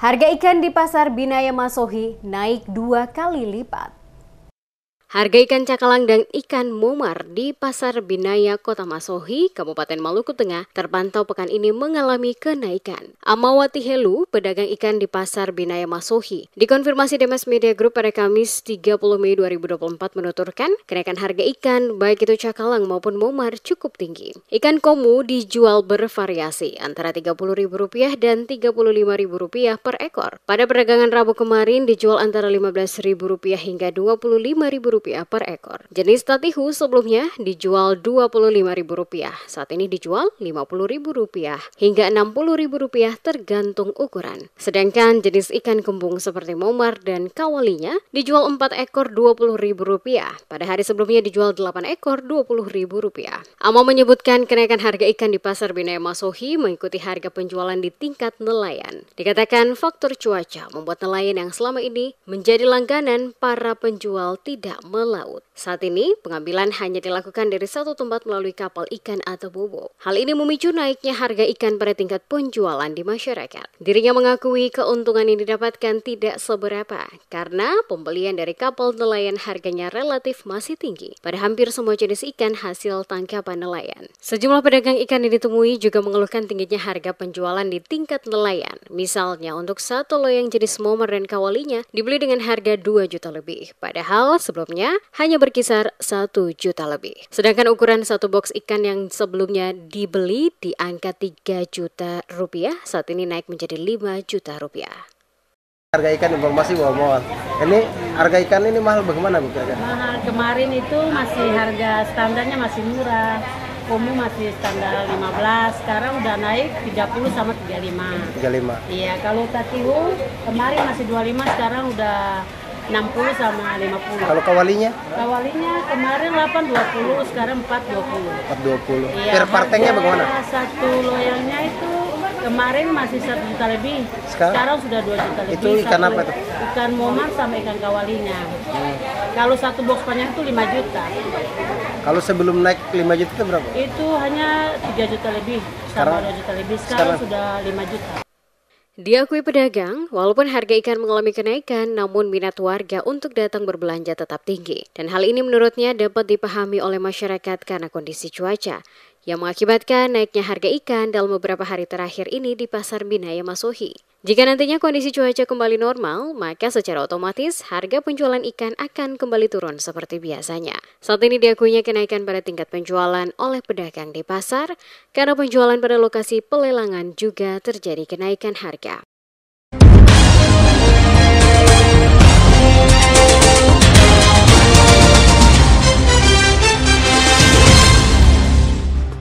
Harga ikan di Pasar Binaya Masohi naik 2 kali lipat. Harga ikan cakalang dan ikan momar di Pasar Binaya Kota Masohi, Kabupaten Maluku Tengah, terpantau pekan ini mengalami kenaikan. Amawati Helu, pedagang ikan di Pasar Binaya Masohi, dikonfirmasi Demes Media Group pada Kamis 30 Mei 2024 menuturkan, kenaikan harga ikan baik itu cakalang maupun momar cukup tinggi. Ikan komu dijual bervariasi antara Rp30.000 dan Rp35.000 per ekor. Pada perdagangan Rabu kemarin dijual antara Rp15.000 hingga Rp25.000 per ekor. Jenis tatihu sebelumnya dijual Rp25.000, saat ini dijual Rp50.000 hingga Rp60.000 tergantung ukuran. Sedangkan jenis ikan kembung seperti momar dan kawalinya dijual 4 ekor Rp20.000. Pada hari sebelumnya dijual 8 ekor Rp20.000. Amo menyebutkan kenaikan harga ikan di Pasar Binaya Masohi mengikuti harga penjualan di tingkat nelayan. Dikatakan faktor cuaca membuat nelayan yang selama ini menjadi langganan para penjual tidak melaut. Saat ini, pengambilan hanya dilakukan dari satu tempat melalui kapal ikan atau bobo. Hal ini memicu naiknya harga ikan pada tingkat penjualan di masyarakat. Dirinya mengakui keuntungan yang didapatkan tidak seberapa, karena pembelian dari kapal nelayan harganya relatif masih tinggi pada hampir semua jenis ikan hasil tangkapan nelayan. Sejumlah pedagang ikan yang ditemui juga mengeluhkan tingginya harga penjualan di tingkat nelayan. Misalnya, untuk satu loyang jenis momar dan kawalinya dibeli dengan harga 2 juta lebih, padahal sebelumnya hanya berkisar 1 juta lebih. Sedangkan ukuran satu box ikan yang sebelumnya dibeli di angka 3 juta rupiah, saat ini naik menjadi 5 juta rupiah. Harga ikan informasi bahwa ini harga ikan ini mahal bagaimana Bu? Mahal, kemarin itu masih harga standarnya masih murah. Komu masih standar 15, sekarang udah naik 30 sama 35. 35. Iya, kalau tatihu kemarin masih 25, sekarang udah 60 sama 50. Kalau kawalinya? Kawalinya kemarin 820, sekarang 420. 420. Iya, Per partengnya bagaimana? Satu loyangnya itu kemarin masih 1 juta lebih. Sekarang sudah 2 juta lebih. Itu ikan apa itu? Ikan momar sama ikan kawalinya. Kalau satu box panjang itu 5 juta. Kalau sebelum naik 5 juta itu berapa? Itu hanya 3 juta lebih, sama 2 juta lebih. Sekarang sudah 5 juta. Diakui pedagang, walaupun harga ikan mengalami kenaikan, namun minat warga untuk datang berbelanja tetap tinggi. Dan hal ini menurutnya dapat dipahami oleh masyarakat karena kondisi cuaca, yang mengakibatkan naiknya harga ikan dalam beberapa hari terakhir ini di Pasar Binaya Masohi. Jika nantinya kondisi cuaca kembali normal, maka secara otomatis harga penjualan ikan akan kembali turun seperti biasanya. Saat ini diakuinya kenaikan pada tingkat penjualan oleh pedagang di pasar, karena penjualan pada lokasi pelelangan juga terjadi kenaikan harga.